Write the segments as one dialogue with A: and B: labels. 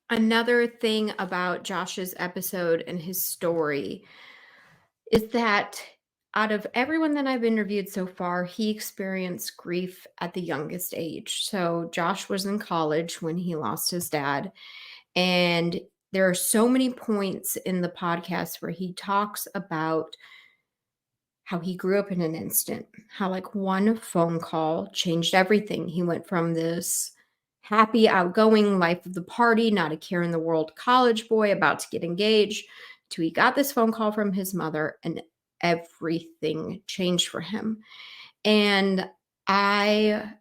A: Another thing about Josh's episode and his story is that out of everyone that I've interviewed so far, he experienced grief at the youngest age. So Josh was in college when he lost his dad. And there are so many points in the podcast where he talks about how he grew up in an instant, how like one phone call changed everything. He went from this happy, outgoing life of the party, not a care in the world college boy about to get engaged, to he got this phone call from his mother and everything changed for him. And I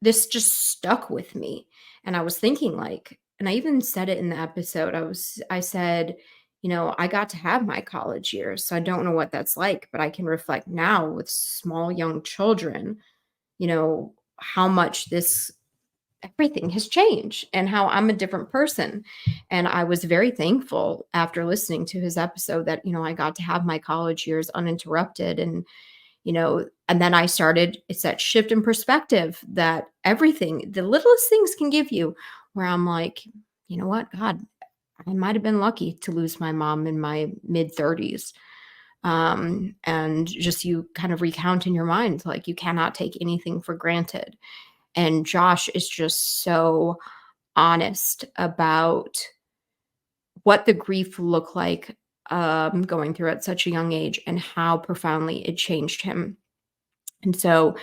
A: this just stuck with me. And I was thinking like, and I even said it in the episode. I said, I got to have my college years, so I don't know what that's like, but I can reflect now with small young children, how much this everything has changed and how I'm a different person. And I was very thankful after listening to his episode that, I got to have my college years uninterrupted and then I started, it's that shift in perspective that everything, the littlest things can give you, where I'm like, you know what, God, I might have been lucky to lose my mom in my mid 30s. And just you kind of recount in your mind, like you cannot take anything for granted. And Josh is just so honest about what the grief looked like going through at such a young age and how profoundly it changed him. And so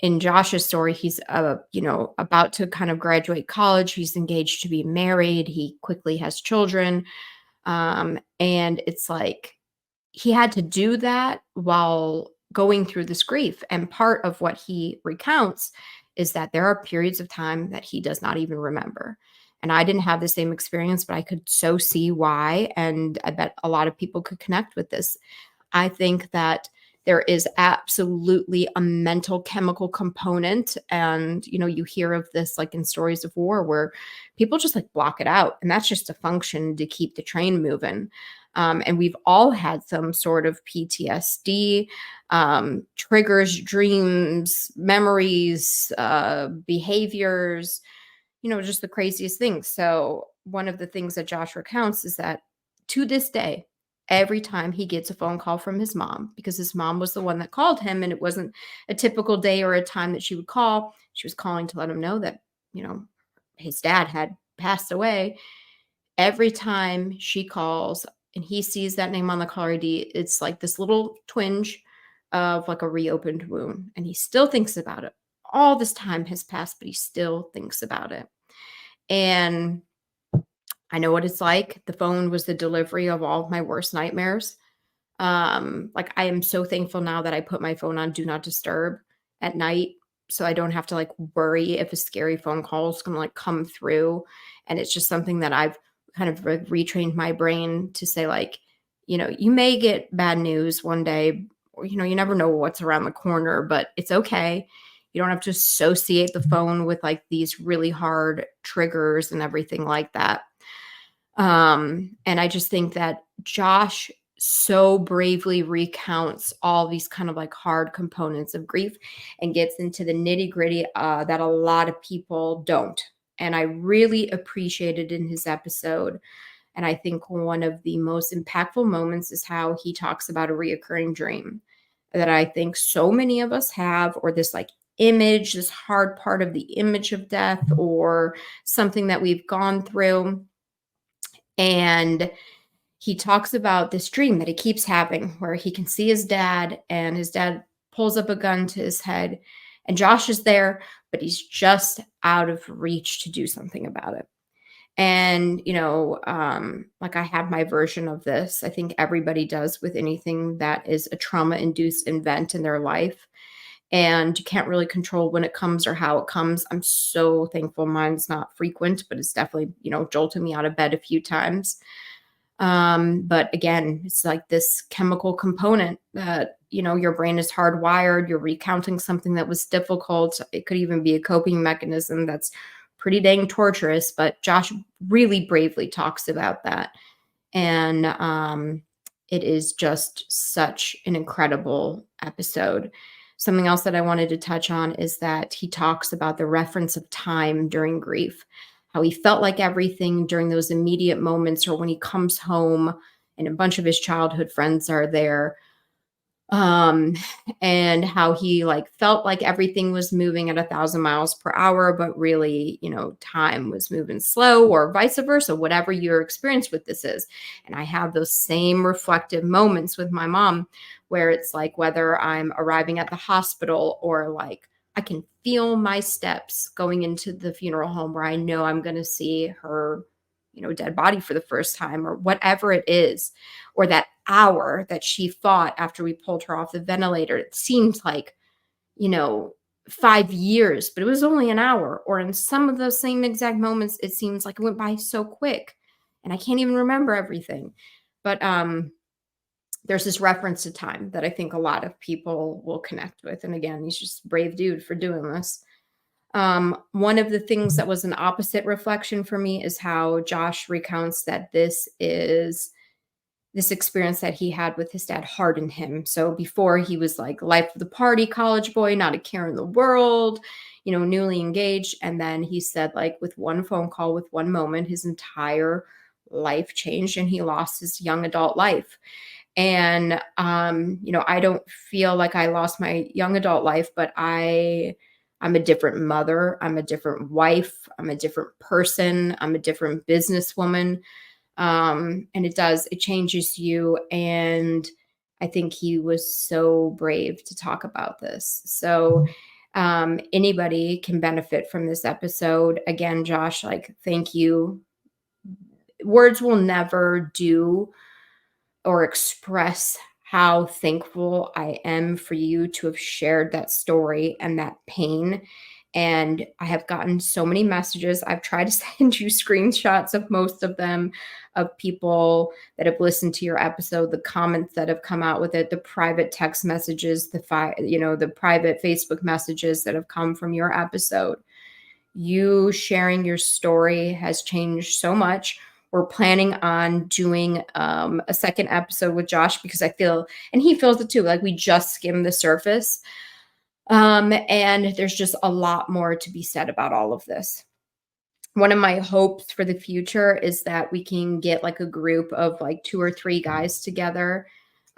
A: in Josh's story, he's about to kind of graduate college. He's engaged to be married. He quickly has children. And it's like he had to do that while going through this grief. And part of what he recounts is that there are periods of time that he does not even remember. And I didn't have the same experience, but I could so see why. And I bet a lot of people could connect with this. I think that there is absolutely a mental chemical component. And, you hear of this like in stories of war where people just like block it out. And that's just a function to keep the train moving. And we've all had some sort of PTSD, triggers, dreams, memories, behaviors, just the craziest things. So, one of the things that Josh recounts is that to this day, every time he gets a phone call from his mom, because his mom was the one that called him, and it wasn't a typical day or a time that she would call, she was calling to let him know that, his dad had passed away. Every time she calls and he sees that name on the caller ID, it's like this little twinge of like a reopened wound. And he still thinks about it. All this time has passed, but he still thinks about it. And I know what it's like. The phone was the delivery of all of my worst nightmares. Like I am so thankful now that I put my phone on do not disturb at night, so I don't have to like worry if a scary phone call is gonna like come through. And it's just something that I've kind of retrained my brain to say like, you may get bad news one day, or you never know what's around the corner, but it's okay. You don't have to associate the phone with like these really hard triggers and everything like that. And I just think that Josh so bravely recounts all these kind of like hard components of grief and gets into the nitty gritty that a lot of people don't. And I really appreciated in his episode. And I think one of the most impactful moments is how he talks about a reoccurring dream that I think so many of us have, or this like image, this hard part of the image of death, or something that we've gone through. And he talks about this dream that he keeps having where he can see his dad and his dad pulls up a gun to his head and Josh is there, but he's just out of reach to do something about it. And, like I have my version of this. I think everybody does with anything that is a trauma induced event in their life. And you can't really control when it comes or how it comes. I'm so thankful mine's not frequent, but it's definitely, jolted me out of bed a few times. But again, it's like this chemical component that, your brain is hardwired. You're recounting something that was difficult. It could even be a coping mechanism that's pretty dang torturous, but Josh really bravely talks about that. And it is just such an incredible episode. Something else that I wanted to touch on is that he talks about the reference of time during grief, how he felt like everything during those immediate moments or when he comes home and a bunch of his childhood friends are there, um and how he like felt like everything was moving at 1,000 miles per hour, but really, time was moving slow, or vice versa, whatever your experience with this is. And I have those same reflective moments with my mom, where it's like whether I'm arriving at the hospital or like I can feel my steps going into the funeral home where I know I'm going to see her, dead body for the first time, or whatever it is, or that hour that she fought after we pulled her off the ventilator. It seemed like, you know, 5 years, but it was only an hour. Or in some of those same exact moments, it seems like it went by so quick and I can't even remember everything. But there's this reference to time that I think a lot of people will connect with. And again, he's just a brave dude for doing this. One of the things that was an opposite reflection for me is how Josh recounts that this experience that he had with his dad hardened him. So before, he was like life of the party college boy, not a care in the world, newly engaged. And then he said, like, with one phone call, with one moment, his entire life changed and he lost his young adult life. And I don't feel like I lost my young adult life, but I'm a different mother, I'm a different wife, I'm a different person, I'm a different businesswoman. And it changes you. And I think he was so brave to talk about this. So anybody can benefit from this episode. Again, Josh, like, thank you. Words will never do or express how thankful I am for you to have shared that story and that pain. And I have gotten so many messages. I've tried to send you screenshots of most of them, of people that have listened to your episode, the comments that have come out with it, the private text messages, the private Facebook messages that have come from your episode. You sharing your story has changed so much. We're planning on doing a second episode with Josh, because I feel, and he feels it too, like we just skimmed the surface. And there's just a lot more to be said about all of this. One of my hopes for the future is that we can get like a group of like 2 or 3 guys together,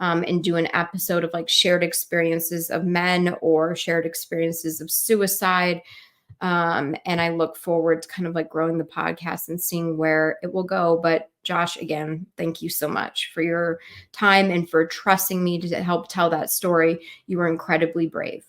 A: and do an episode of like shared experiences of men or shared experiences of suicide. And I look forward to kind of like growing the podcast and seeing where it will go. But Josh, again, thank you so much for your time and for trusting me to help tell that story. You were incredibly brave.